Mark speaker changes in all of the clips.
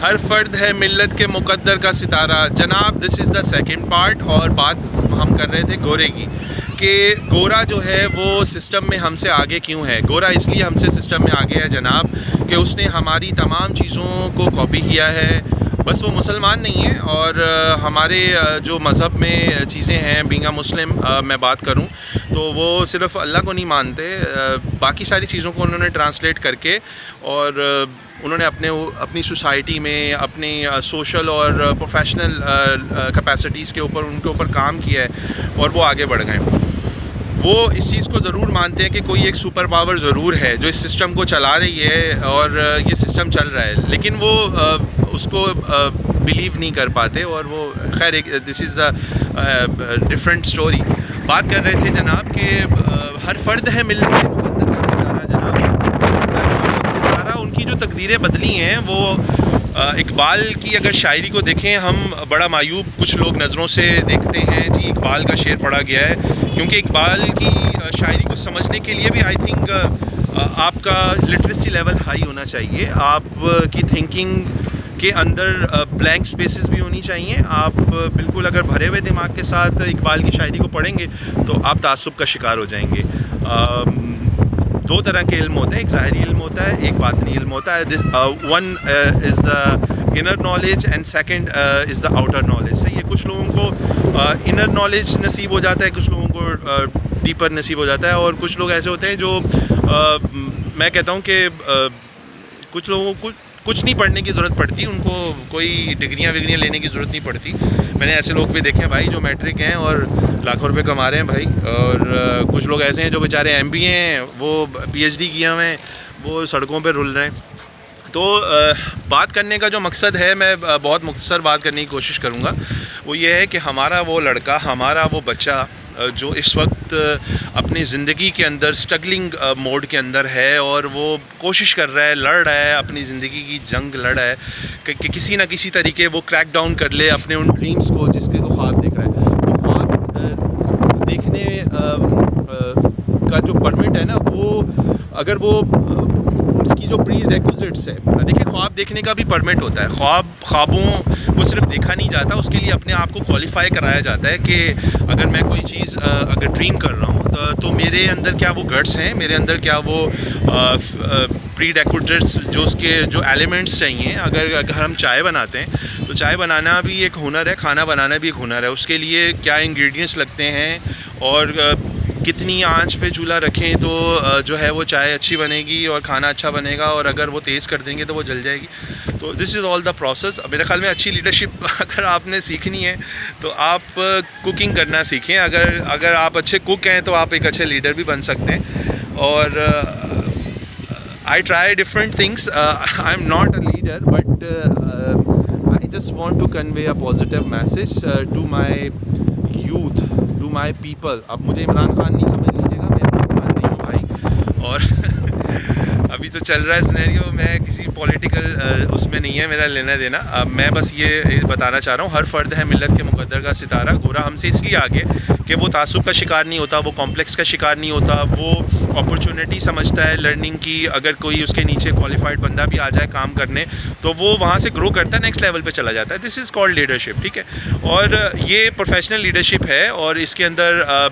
Speaker 1: हर फ़र्द है मिल्लत के मुक़द्दर का सितारा। जनाब, this is the second part और बात हम कर रहे थे गोरे की कि गोरा जो है वो सिस्टम में हमसे आगे क्यों है। गोरा इसलिए हमसे सिस्टम में आगे है जनाब कि उसने हमारी तमाम चीज़ों को कॉपी किया है। बस वो मुसलमान नहीं है और हमारे जो मज़हब में चीज़ें हैं, बीइंग अ मुस्लिम मैं बात करूं तो वो सिर्फ़ अल्लाह को नहीं मानते, बाकी सारी चीज़ों को उन्होंने ट्रांसलेट करके और उन्होंने अपनी सोसाइटी में अपनी सोशल और प्रोफेशनल कैपेसिटीज़ के ऊपर उनके ऊपर काम किया है और वो आगे बढ़ गए। वो इस चीज़ को ज़रूर मानते हैं कि कोई एक सुपर पावर ज़रूर है जो इस सिस्टम को चला रही है और ये सिस्टम चल रहा है, लेकिन वो उसको बिलीव नहीं कर पाते और वो खैर this is the different story. बात कर रहे थे जनाब कि हर फ़र्द है मिल्लत के मुक़द्दर का सितारा। जनाब, सितारा उनकी जो तकदीरें बदली हैं वो इकबाल की अगर शायरी को देखें हम बड़ा मायूब कुछ लोग नज़रों से देखते हैं जी। इकबाल का शेर पढ़ा गया है क्योंकि इकबाल की शायरी को समझने के लिए भी आई थिंक आपका लिटरेसी लेवल हाई होना चाहिए, आपकी थिंकिंग के अंदर ब्लैंक स्पेसेस भी होनी चाहिए। आप बिल्कुल अगर भरे हुए दिमाग के साथ इकबाल की शायरी को पढ़ेंगे तो आप तासुब का शिकार हो जाएंगे। दो तरह के इल्म होते हैं, एक ज़ाहिरी इल्म होता है, एक बातिनी इल्म होता है। One is the inner knowledge and second is the outer knowledge. सही है, कुछ लोगों को इनर नॉलेज नसीब हो जाता है, कुछ लोगों को डीपर नसीब हो जाता है और कुछ लोग ऐसे होते हैं जो मैं कहता हूँ कि कुछ लोगों को कुछ नहीं पढ़ने की ज़रूरत पड़ती, उनको कोई डिग्रियाँ विग्रियाँ लेने की ज़रूरत नहीं पड़ती। मैंने ऐसे लोग भी देखे हैं भाई जो मैट्रिक हैं और लाखों रुपए कमा रहे हैं भाई, और कुछ लोग ऐसे हैं जो बेचारे MBA हैं, वो PhD किए हुए हैं, वो सड़कों पर रुल रहे हैं। तो बात करने का जो मकसद है, मैं बहुत मुख्तसर बात करने की कोशिश करूँगा, वो ये है कि हमारा वो लड़का, हमारा वो बच्चा जो इस वक्त अपनी ज़िंदगी के अंदर स्ट्रगलिंग मोड के अंदर है और वो कोशिश कर रहा है, लड़ रहा है, अपनी ज़िंदगी की जंग लड़ रहा है कि किसी ना किसी तरीके वो क्रैक डाउन कर ले अपने उन ड्रीम्स को जिसके वो ख्वाब देख रहा है। तो ख्वाब देखने का जो परमिट है ना, वो अगर वो उसकी जो प्री रेक्विजिट्स है, देखिए ख्वाब देखने का भी परमिट होता है। ख्वाबों को सिर्फ देखा नहीं जाता, उसके लिए अपने आप को क्वालिफाई कराया जाता है कि अगर मैं कोई चीज़ अगर ड्रीम कर रहा हूँ तो मेरे अंदर क्या वो गट्स हैं, मेरे अंदर क्या वो प्री रेक्विजिट्स जो उसके जो एलिमेंट्स चाहिए। अगर हम चाय बनाते हैं तो चाय बनाना भी एक हुनर है, खाना बनाना भी एक हुनर है। उसके लिए क्या इंग्रेडिएंट्स लगते हैं और कितनी आंच पे चूल्हा रखें तो जो है वो चाय अच्छी बनेगी और खाना अच्छा बनेगा, और अगर वो तेज़ कर देंगे तो वो जल जाएगी। तो this is all the process. मेरे ख्याल में अच्छी लीडरशिप अगर आपने सीखनी है तो आप कुकिंग करना सीखें। अगर आप अच्छे कुक हैं तो आप एक अच्छे लीडर भी बन सकते हैं। और I try different things, I am not a leader but I just want to convey a positive message to my youth, to my people. अब मुझे इमरान खान नहीं समझ लीजिएगा, मैं इमरान खान नहीं हूँ भाई, और अभी तो चल रहा है सिनेरियो, मैं किसी पॉलिटिकल उसमें नहीं है मेरा लेना देना। मैं बस ये बताना चाह रहा हूँ, हर फ़र्द है मिल्लत के मुक़द्दर का सितारा। गोरा हमसे इसलिए आगे कि वो तासुब का शिकार नहीं होता, वो कॉम्प्लेक्स का शिकार नहीं होता, वो अपॉर्चुनिटी समझता है लर्निंग की। अगर कोई उसके नीचे क्वालिफाइड बंदा भी आ जाए काम करने तो वो वहाँ से ग्रो करता है, नेक्स्ट लेवल पे चला जाता है। दिस इज़ कॉल्ड लीडरशिप, ठीक है। और ये प्रोफेशनल लीडरशिप है और इसके अंदर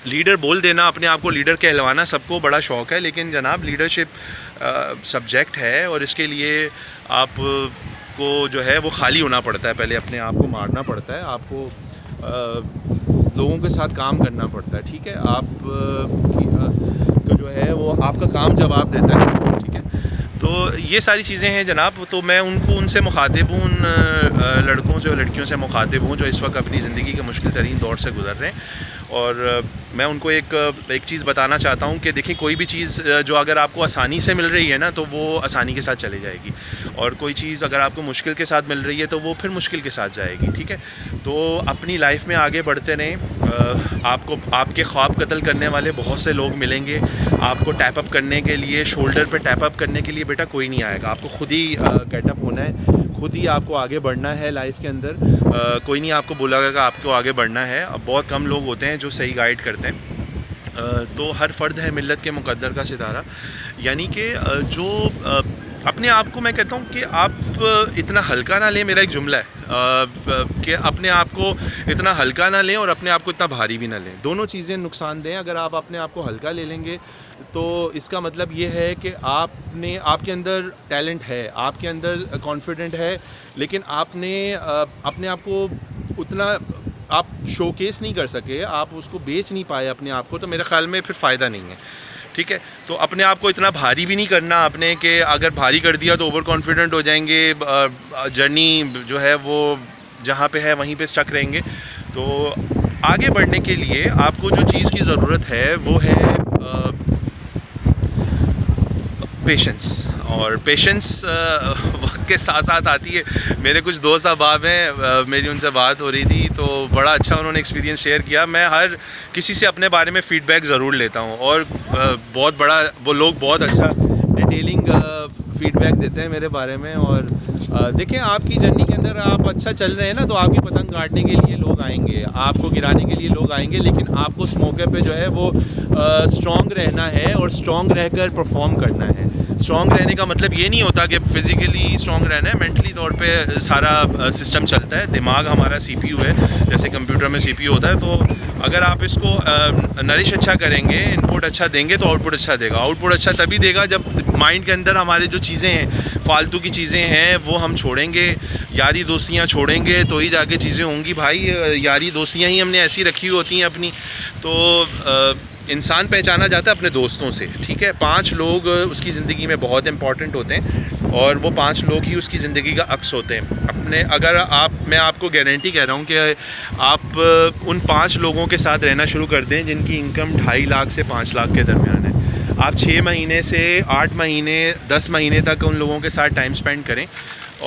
Speaker 1: लीडर बोल देना, अपने आप को लीडर कहलवाना सबको बड़ा शौक़ है, लेकिन जनाब लीडरशिप सब्जेक्ट है और इसके लिए आप को जो है वो खाली होना पड़ता है। पहले अपने आप को मारना पड़ता है, आपको लोगों के साथ काम करना पड़ता है, ठीक है। आप को जो है वो आपका काम जवाब देता है, ठीक है। तो ये सारी चीज़ें हैं जनाब। तो मैं उनसे मुखातिब हूँ, उन लड़कों से और लड़कियों से मुखातिब हूँ जो इस वक्त अपनी ज़िंदगी के मुश्किल तरीन दौर से गुज़र रहे हैं। और मैं उनको एक चीज़ बताना चाहता हूँ कि देखिए, कोई भी चीज़ जो अगर आपको आसानी से मिल रही है ना तो वो आसानी के साथ चली जाएगी, और कोई चीज़ अगर आपको मुश्किल के साथ मिल रही है तो वो फिर मुश्किल के साथ जाएगी, ठीक है। तो अपनी लाइफ में आगे बढ़ते रहें। आपको आपके ख्वाब कत्ल करने वाले बहुत से लोग मिलेंगे, आपको टैप अप करने के लिए, शोल्डर पे टैप अप करने के लिए बेटा कोई नहीं आएगा। आपको खुद ही गेटअप होना है, खुद ही आपको आगे बढ़ना है लाइफ के अंदर। कोई नहीं आपको बोलेगा कि आपको आगे बढ़ना है। अब बहुत कम लोग होते हैं जो सही गाइड करते हैं। तो हर फ़र्द है मिल्लत के मुक़द्दर का सितारा, यानी कि जो अपने आप को मैं कहता हूँ कि आप इतना हल्का ना लें। मेरा एक जुमला है कि अपने आप को इतना हल्का ना लें और अपने आप को इतना भारी भी ना लें। दोनों चीज़ें नुकसानदेह। अगर आप अपने आप को हल्का ले लेंगे तो इसका मतलब ये है कि आपके अंदर टैलेंट है, आपके अंदर कॉन्फिडेंट है, लेकिन आपने अपने आप को उतना आप शोकेस नहीं कर सके, आप उसको बेच नहीं पाए अपने आप को, तो मेरे ख़्याल में फिर फ़ायदा नहीं है। ठीक है, तो अपने आप को इतना भारी भी नहीं करना आपने कि अगर भारी कर दिया तो ओवर कॉन्फिडेंट हो जाएंगे, जर्नी जो है वो जहाँ पे है वहीं पे स्टक रहेंगे। तो आगे बढ़ने के लिए आपको जो चीज़ की ज़रूरत है वो है पेशेंस। और पेशेंस वक्त के साथ साथ आती है। मेरे कुछ दोस्त अहबाब हैं, मेरी उनसे बात हो रही थी तो बड़ा अच्छा उन्होंने एक्सपीरियंस शेयर किया। मैं हर किसी से अपने बारे में फ़ीडबैक ज़रूर लेता हूँ और बहुत बड़ा वो लोग बहुत अच्छा डिटेलिंग फ़ीडबैक देते हैं मेरे बारे में। और देखें, आपकी जर्नी के अंदर आप अच्छा चल रहे हैं ना, तो आपकी पतंग काटने के लिए लोग आएंगे, आपको गिराने के लिए लोग आएंगे, लेकिन आपको उस मौके पे जो है वो स्ट्रॉन्ग रहना है और स्ट्रॉन्ग रहकर परफॉर्म करना है। स्ट्रॉन्ग रहने का मतलब ये नहीं होता कि फिज़िकली स्ट्रॉन्ग रहना है, मेंटली तौर पे सारा सिस्टम चलता है। दिमाग हमारा CPU है, जैसे कंप्यूटर में CPU होता है। तो अगर आप इसको नरिश अच्छा करेंगे, इनपुट अच्छा देंगे तो आउटपुट अच्छा देगा। आउटपुट अच्छा तभी देगा जब माइंड के अंदर हमारे जो चीज़ें हैं, फालतू की चीज़ें हैं, वो हम छोड़ेंगे, यारी दोस्तियाँ छोड़ेंगे तो ही जाके चीज़ें होंगी। भाई यारी दोस्तियाँ ही हमने ऐसी रखी होती हैं अपनी। तो इंसान पहचाना जाता है अपने दोस्तों से। ठीक है, 5 लोग उसकी ज़िंदगी में बहुत इंपॉर्टेंट होते हैं और वो 5 लोग ही उसकी ज़िंदगी का अक्स होते हैं अपने। मैं आपको गारंटी कह रहा हूँ कि आप उन 5 लोगों के साथ रहना शुरू कर दें जिनकी इनकम 2.5 लाख से 5 लाख के दरमियान है। आप 6 महीने से 8 महीने 10 महीने तक उन लोगों के साथ टाइम स्पेंड करें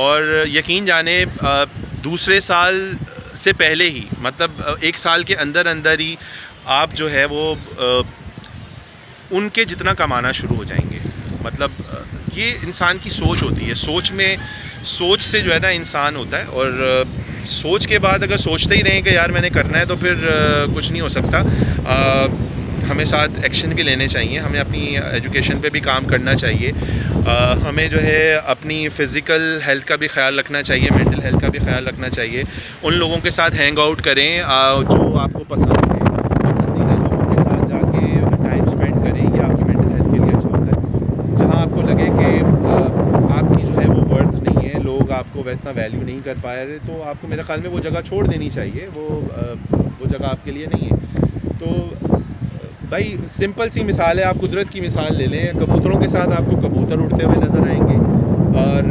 Speaker 1: और यकीन जाने दूसरे साल से पहले ही, मतलब 1 साल के अंदर अंदर ही आप जो है वो उनके जितना कमाना शुरू हो जाएंगे। मतलब ये इंसान की सोच होती है। सोच से जो है ना इंसान होता है। और सोच के बाद अगर सोचते ही रहें कि यार मैंने करना है, तो फिर कुछ नहीं हो सकता। हमें साथ एक्शन भी लेने चाहिए, हमें अपनी एजुकेशन पे भी काम करना चाहिए, हमें जो है अपनी फ़िज़िकल हेल्थ का भी ख्याल रखना चाहिए, मेंटल हेल्थ का भी ख्याल रखना चाहिए। उन लोगों के साथ हैंग आउट करें जो आपको पसंद है, पसंदीदा लोगों के साथ जाके टाइम स्पेंड करें। ये आपकी मेंटल हेल्थ के लिए अच्छा होता है। जहाँ आपको लगे कि आपकी जो है वो वर्थ नहीं है, लोग आपको इतना वैल्यू नहीं कर पा रहे, तो आपको मेरे ख़्याल में वो जगह छोड़ देनी चाहिए। वो जगह आपके लिए नहीं है। तो भाई सिंपल सी मिसाल है, आप कुदरत की मिसाल ले लें। कबूतरों के साथ आपको कबूतर उड़ते हुए नज़र आएंगे और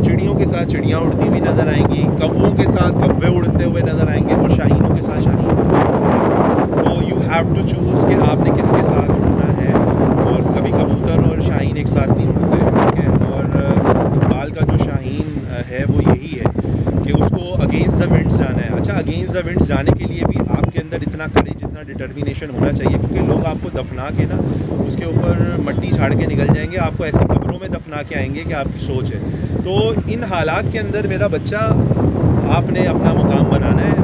Speaker 1: चिड़ियों के साथ चिड़ियाँ उड़ती हुई नज़र आएंगी, कौवों के साथ कौवे उड़ते हुए नज़र आएंगे और शाहीनों के साथ शाहीन उड़ते हुए। तो यू हैव टू चूज़ कि आपने किसके साथ उड़ना है। और कभी कबूतर और शाहीन एक साथ नहीं उड़ते, ठीक है। और इकबाल का जो शाहीन है वो यही है कि उसको अगेंस्ट द विंड्स जाना है। अच्छा, अगेंस्ट द विंड्स जाने के लिए भी आपके अंदर इतना करेज, इतना डिटर्मिनेशन होना चाहिए, क्योंकि लोग आपको दफना के ना उसके ऊपर मट्टी झाड़ के निकल जाएंगे, आपको ऐसी कब्रों में दफना के आएंगे कि आपकी सोच है। तो इन हालात के अंदर मेरा बच्चा, आपने अपना मुकाम बनाना है,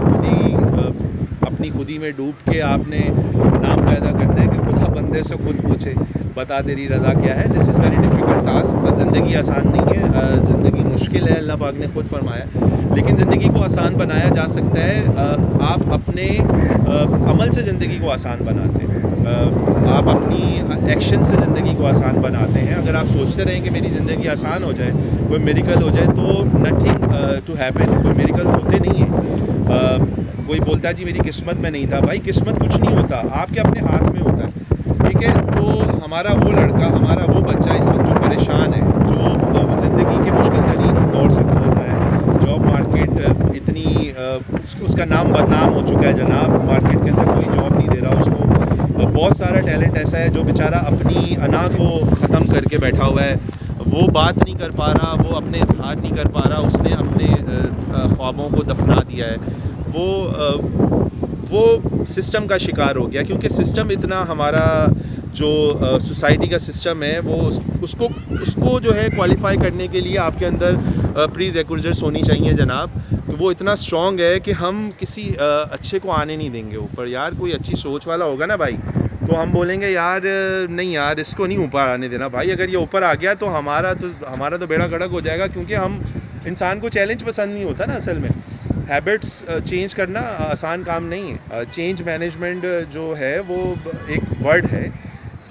Speaker 1: अपनी खुदी में डूब के आपने नाम पैदा करना है कि खुदा बंदे से खुद पूछे बता तेरी रज़ा क्या है। This is very difficult task. ज़िंदगी आसान नहीं है, ज़िंदगी मुश्किल है, अल्लाह पाक ने खुद फरमाया, लेकिन ज़िंदगी को आसान बनाया जा सकता है। आप अपने अमल से ज़िंदगी को आसान बनाते हैं, आप अपनी एक्शन से ज़िंदगी को आसान बनाते हैं। अगर आप सोचते रहें कि मेरी ज़िंदगी आसान हो जाए, कोई मेरिकल हो जाए, तो नथिंग टू हैपन। कोई मेरिकल होते नहीं है। कोई बोलता है जी मेरी किस्मत में नहीं था। भाई किस्मत कुछ नहीं होता, आपके अपने हाथ में होता है, ठीक है। तो हमारा वो लड़का, हमारा वो बच्चा इस वक्त जो परेशान है, जो ज़िंदगी के मुश्किल तरीन दौर से गुजर रहा है, जॉब मार्केट इतनी उसका नाम बदनाम हो चुका है जनाब, मार्केट के अंदर कोई जॉब नहीं दे रहा उसको। बहुत सारा टैलेंट ऐसा है जो बेचारा अपनी अना को ख़त्म करके बैठा हुआ है, वो बात नहीं कर पा रहा, वो अपने इजहार नहीं कर पा रहा, उसने अपने ख्वाबों को दफना दिया है। वो सिस्टम का शिकार हो गया, क्योंकि सिस्टम इतना हमारा जो सोसाइटी का सिस्टम है वो उसको जो है क्वालिफाई करने के लिए आपके अंदर प्री रिक्विजिट्स होनी चाहिए जनाब। तो वो इतना स्ट्रॉन्ग है कि हम किसी अच्छे को आने नहीं देंगे ऊपर। यार कोई अच्छी सोच वाला होगा ना भाई, तो हम बोलेंगे यार नहीं यार इसको नहीं ऊपर आने देना भाई, अगर ये ऊपर आ गया तो हमारा तो बेड़ा गर्क हो जाएगा, क्योंकि हम इंसान को चैलेंज पसंद नहीं होता ना असल में। हैबिट्स चेंज करना आसान काम नहीं है। चेंज मैनेजमेंट जो है वो एक वर्ड है,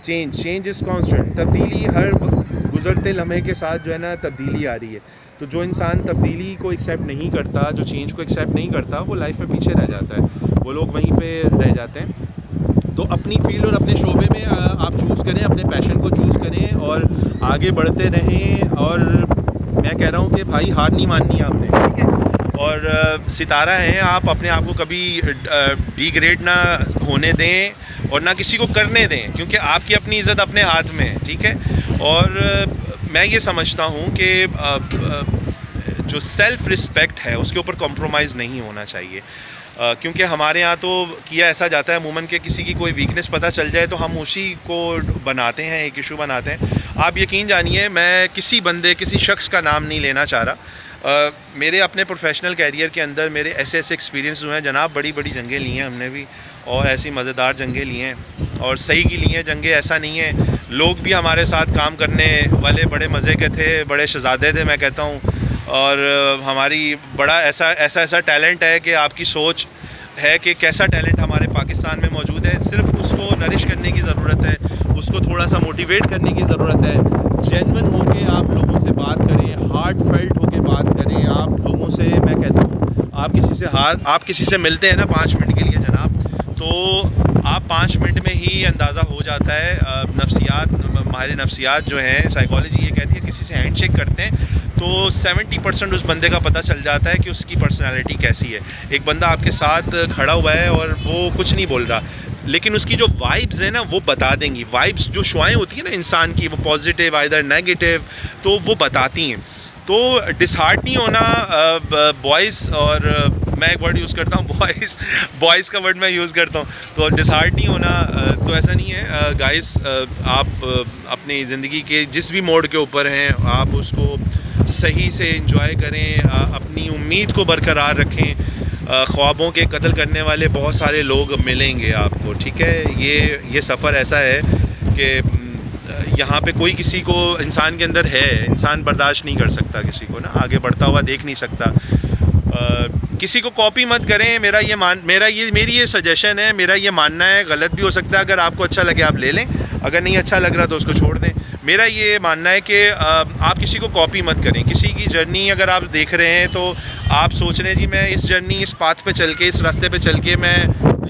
Speaker 1: चेंज इज़ कांस्टेंट, तब्दीली हर गुज़रते लम्हे के साथ जो है ना तब्दीली आ रही है। तो जो इंसान तब्दीली को एक्सेप्ट नहीं करता, जो चेंज को एक्सेप्ट नहीं करता, वो लाइफ में पीछे रह जाता है, वो लोग वहीं पे रह जाते हैं। तो अपनी फील्ड और अपने शोबे में आप चूज़ करें, अपने पैशन को चूज़ करें और आगे बढ़ते रहें। और मैं कह रहा हूँ कि भाई हार नहीं माननी आपने, ठीक है। और सितारा हैं आप, अपने आप को कभी डिग्रेड ना होने दें और ना किसी को करने दें, क्योंकि आपकी अपनी इज़्ज़त अपने हाथ में है, ठीक है। और मैं ये समझता हूँ कि जो सेल्फ़ रिस्पेक्ट है उसके ऊपर कॉम्प्रोमाइज़ नहीं होना चाहिए, क्योंकि हमारे यहाँ तो किया ऐसा जाता है अमूमन कि किसी की कोई वीकनेस पता चल जाए तो हम उसी को बनाते हैं, एक इशू बनाते हैं। आप यकीन जानिए, मैं किसी शख्स का नाम नहीं लेना चाह रहा। मेरे अपने प्रोफेशनल कैरियर के अंदर मेरे ऐसे एक्सपीरियंस हुए हैं जनाब, बड़ी बड़ी जंगें ली हैं हमने भी, और ऐसी मज़ेदार जंगें ली हैं और सही की ली हैं जंगें। ऐसा नहीं है, लोग भी हमारे साथ काम करने वाले बड़े मज़े के थे, बड़े शहज़ादे थे मैं कहता हूँ। और हमारी बड़ा ऐसा टैलेंट है कि आपकी सोच है कि कैसा टैलेंट हमारे पाकिस्तान में मौजूद है, सिर्फ उसको नरिश करने की ज़रूरत है, उसको थोड़ा सा मोटिवेट करने की ज़रूरत है। जेन्युइन होके आप लोगों से बात करें, हार्ट फेल्ट होके बात करें आप लोगों से। मैं कहता हूँ आप किसी से मिलते हैं ना 5 मिनट के लिए जनाब, तो आप 5 मिनट में ही अंदाज़ा हो जाता है। हमारे नफ्सियात जो हैं, साइकोलॉजी ये कहती है, किसी से हैंड शेक करते हैं तो 70% उस बंदे का पता चल जाता है कि उसकी पर्सनालिटी कैसी है। एक बंदा आपके साथ खड़ा हुआ है और वो कुछ नहीं बोल रहा, लेकिन उसकी जो वाइब्स हैं ना वो बता देंगी। वाइब्स जो शुआएँ होती हैं ना इंसान की, वो पॉजिटिव आइदर नेगेटिव, तो वो बताती हैं। तो डिसहार्ट नहीं होना बॉयज़, और मैं एक वर्ड यूज़ करता हूँ बॉयज़ का वर्ड मैं यूज़ करता हूँ, तो डिसहार्ट नहीं होना। तो ऐसा नहीं है गाइस, आप अपनी ज़िंदगी के जिस भी मोड के ऊपर हैं आप उसको सही से एंजॉय करें, अपनी उम्मीद को बरकरार रखें। ख्वाबों के कत्ल करने वाले बहुत सारे लोग मिलेंगे आपको, ठीक है। ये सफ़र ऐसा है कि यहाँ पे कोई किसी को, इंसान के अंदर है, इंसान बर्दाश्त नहीं कर सकता किसी को ना आगे बढ़ता हुआ देख नहीं सकता। किसी को कॉपी मत करें, मेरी ये सजेशन है, मेरा ये मानना है, गलत भी हो सकता है। अगर आपको अच्छा लगे आप ले लें, अगर नहीं अच्छा लग रहा तो उसको छोड़ दें। मेरा ये मानना है कि आप किसी को कॉपी मत करें। किसी की जर्नी अगर आप देख रहे हैं तो आप सोच रहे हैं जी मैं इस जर्नी, इस पाथ पे चल के, इस रास्ते पे चल के मैं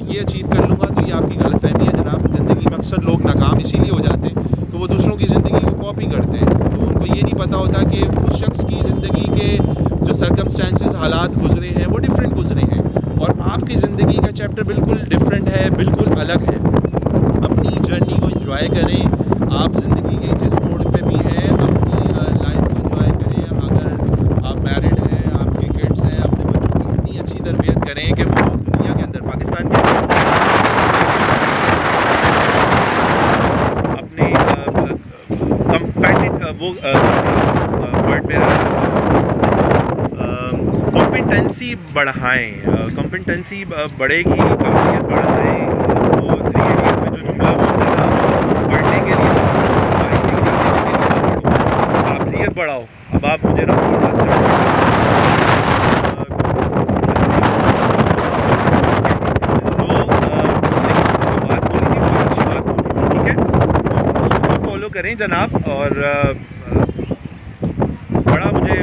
Speaker 1: ये अचीव कर लूँगा, तो ये आपकी गलतफहमी है जनाब। ज़िंदगी में अक्सर लोग नाकाम इसीलिए हो जाते हैं तो वो दूसरों की ज़िंदगी को कॉपी करते हैं, तो उनको ये नहीं पता होता कि उस शख्स की ज़िंदगी के जो सर्कमस्टेंसेस, हालात गुजरे हैं वो डिफरेंट गुजरे हैं, और आपकी ज़िंदगी का चैप्टर बिल्कुल डिफरेंट है, बिल्कुल अलग है। अपनी जर्नी को एंजॉय करें। आप ज़िंदगी के जिस मोड़ पे भी हैं अपनी लाइफ को एंजॉय करें। अगर आप मैरिड हैं, आपके किड्स हैं, अपने बच्चों की इतनी अच्छी तरबियत करें कि वो दुनिया के अंदर, पाकिस्तान के अंदर अपने कॉम्पिटेंसी बढ़ाएँ, कॉम्पिटेंसी बढ़ेगी, काबिलियत बढ़ाएँ। तो 3 इडियट में जो जुमला बोलते हैं ना, पढ़ने के लिए काबिलियत बढ़ाओ। अब आप मुझे ना छोटा स्टार्ट तो लेकिन उसने जो बात बोली थी बहुत अच्छी बात बोली थी, ठीक है, तो उसको फॉलो करें जनाब। और बड़ा मुझे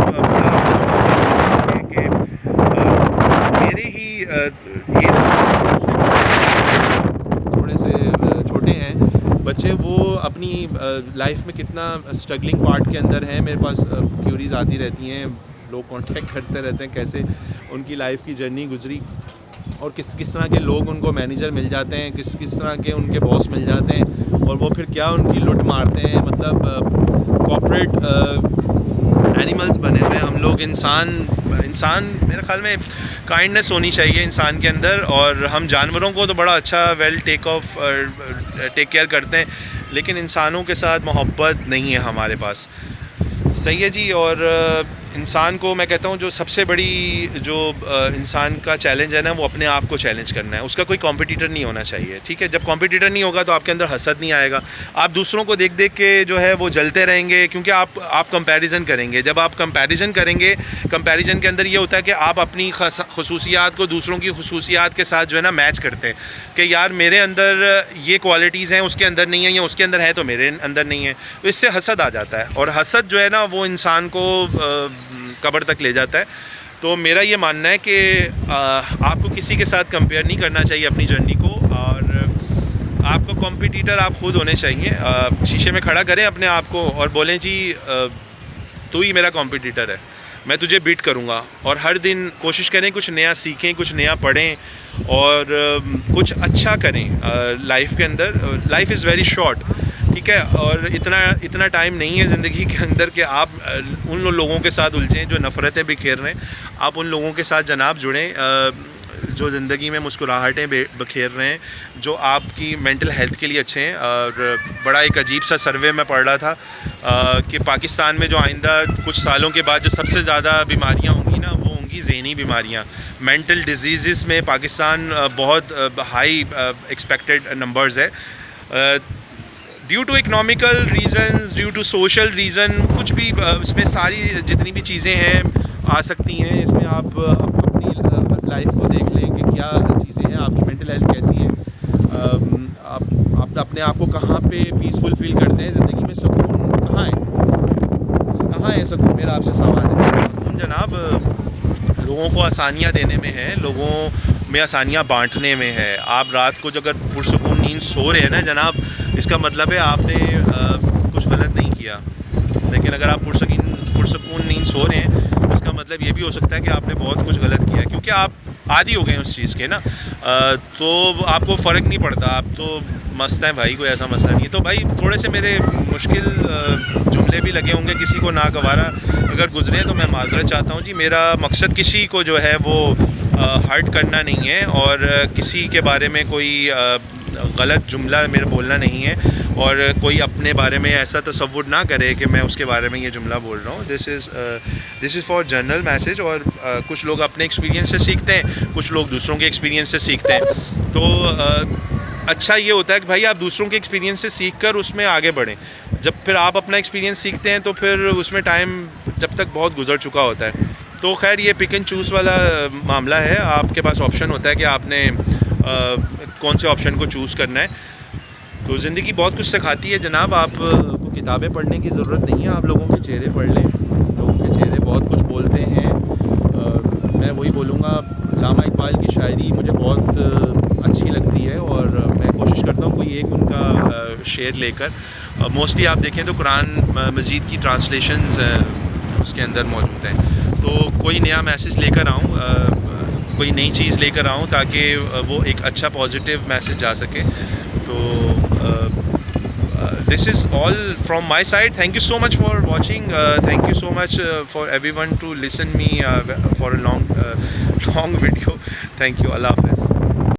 Speaker 1: कि मेरे ही ये थोड़े से छोटे हैं बच्चे, वो अपनी लाइफ में कितना स्ट्रगलिंग पार्ट के अंदर हैं। मेरे पास क्यूरीज आती रहती हैं, लोग कांटेक्ट करते रहते हैं कैसे उनकी लाइफ की जर्नी गुजरी, और किस तरह के लोग उनको मैनेजर मिल जाते हैं, किस तरह के उनके बॉस मिल जाते हैं, और वो फिर क्या उनकी लुट मारते हैं। मतलब कॉर्पोरेट एनिमल्स बने हुए हैं हम लोग। इंसान मेरे ख़्याल में काइंडनेस होनी चाहिए इंसान के अंदर, और हम जानवरों को तो बड़ा अच्छा टेक केयर करते हैं, लेकिन इंसानों के साथ मोहब्बत नहीं है हमारे पास। सही है जी। और इंसान को मैं कहता हूँ जो सबसे बड़ी जो इंसान का चैलेंज है ना, वो अपने आप को चैलेंज करना है। उसका कोई कॉम्पिटिटर नहीं होना चाहिए, ठीक है। जब कॉम्पिटिटर नहीं होगा तो आपके अंदर हसद नहीं आएगा। आप दूसरों को देख देख के जो है वो जलते रहेंगे, क्योंकि आप कंपैरिजन करेंगे। जब आप कंपैरिजन करेंगे, कंपैरिजन के अंदर ये होता है कि आप अपनी खसूसियात को दूसरों की खसूसियात के साथ जो है ना मैच करते हैं कि यार मेरे अंदर ये क्वालिटीज़ हैं, उसके अंदर नहीं है, या उसके अंदर है तो मेरे अंदर नहीं है। तो इससे हसद आ जाता है, और हसद जो है ना वो इंसान को कब्र तक ले जाता है। तो मेरा ये मानना है कि आपको किसी के साथ कंपेयर नहीं करना चाहिए अपनी जर्नी को, और आपको कॉम्पिटिटर आप खुद होने चाहिए। शीशे में खड़ा करें अपने आप को और बोलें जी तू ही मेरा कॉम्पिटिटर है, मैं तुझे बीट करूँगा। और हर दिन कोशिश करें कुछ नया सीखें, कुछ नया पढ़ें, और कुछ अच्छा करें लाइफ के अंदर। लाइफ इज़ वेरी शॉर्ट, ठीक है, और इतना टाइम नहीं है ज़िंदगी के अंदर कि आप उन लोगों के साथ उलझें जो नफ़रतें बिखेर रहे हैं। आप उन लोगों के साथ जनाब जुड़ें जो ज़िंदगी में मुस्कुराहटें बिखेर रहे हैं, जो आपकी मेंटल हेल्थ के लिए अच्छे हैं। और बड़ा एक अजीब सा सर्वे में पढ़ रहा था कि पाकिस्तान में जो आइंदा कुछ सालों के बाद जो सबसे ज़्यादा बीमारियाँ होंगी ना, वो होंगी ज़हनी बीमारियाँ। मेंटल डिजीज़ में पाकिस्तान बहुत हाई एक्सपेक्टेड नंबर्स है। Due to economical reasons, due to social reason, कुछ भी इसमें सारी जितनी भी चीज़ें हैं आ सकती हैं। इसमें आप अपनी लाइफ को देख लें कि क्या चीज़ें हैं, आपकी मेंटल हेल्थ कैसी है, आप अपने आप को कहाँ पे पीसफुल फील करते हैं, ज़िंदगी में सुकून कहाँ है सुकून? मेरा आपसे सवाल है। सुकून जनाब लोगों को आसानियाँ देने में है, लोगों में आसानियाँ बांटने में है। आप रात को अगर पुरसुकून नींद सो रहे हैं ना जनाब, इसका मतलब है आपने कुछ गलत नहीं किया। लेकिन अगर आप पुरसुकून नींद सो रहे हैं, तो इसका मतलब ये भी हो सकता है कि आपने बहुत कुछ गलत किया, क्योंकि आप आदी हो गए हैं उस चीज़ के ना। तो आपको फ़र्क नहीं पड़ता, आप तो मस्त हैं भाई, कोई ऐसा मसला नहीं है। तो भाई थोड़े से मेरे मुश्किल जुमले भी लगे होंगे, किसी को नागवारा अगर गुजरे तो मैं माज़रत चाहता हूँ जी। मेरा मकसद किसी को जो है वो हर्ट करना नहीं है, और किसी के बारे में कोई गलत जुमला मेरा बोलना नहीं है, और कोई अपने बारे में ऐसा तसव्वुर ना करे कि मैं उसके बारे में ये जुमला बोल रहा हूँ। This is for general message. और कुछ लोग अपने एक्सपीरियंस से सीखते हैं, कुछ लोग दूसरों के एक्सपीरियंस से सीखते हैं। तो अच्छा ये होता है कि भाई आप दूसरों के एक्सपीरियंस से सीख कर उसमें आगे बढ़ें। जब फिर आप अपना एक्सपीरियंस सीखते हैं तो फिर उसमें टाइम जब तक बहुत गुजर चुका होता है। तो खैर ये पिक एंड चूज़ वाला मामला है। आपके पास ऑप्शन होता है कि आपने कौन से ऑप्शन को चूज़ करना है। तो ज़िंदगी बहुत कुछ सिखाती है जनाब। आपको किताबें पढ़ने की ज़रूरत नहीं है, आप लोगों के चेहरे पढ़ लें। लोगों के चेहरे बहुत कुछ बोलते हैं। मैं वही बोलूँगा, अल्लामा इकबाल की शायरी मुझे बहुत अच्छी लगती है, और मैं कोशिश करता हूँ कोई एक उनका शेर लेकर। मोस्टली आप देखें तो कुरान मजीद की ट्रांसलेशंस उसके अंदर मौजूद हैं। तो कोई नया मैसेज लेकर आऊँ, कोई नई चीज़ लेकर आऊँ, ताकि वो एक अच्छा पॉजिटिव मैसेज जा सके। तो this is all from my side. Thank you so much for watching. Thank you so much for everyone to listen me for a long video. Thank you. Allah Hafiz.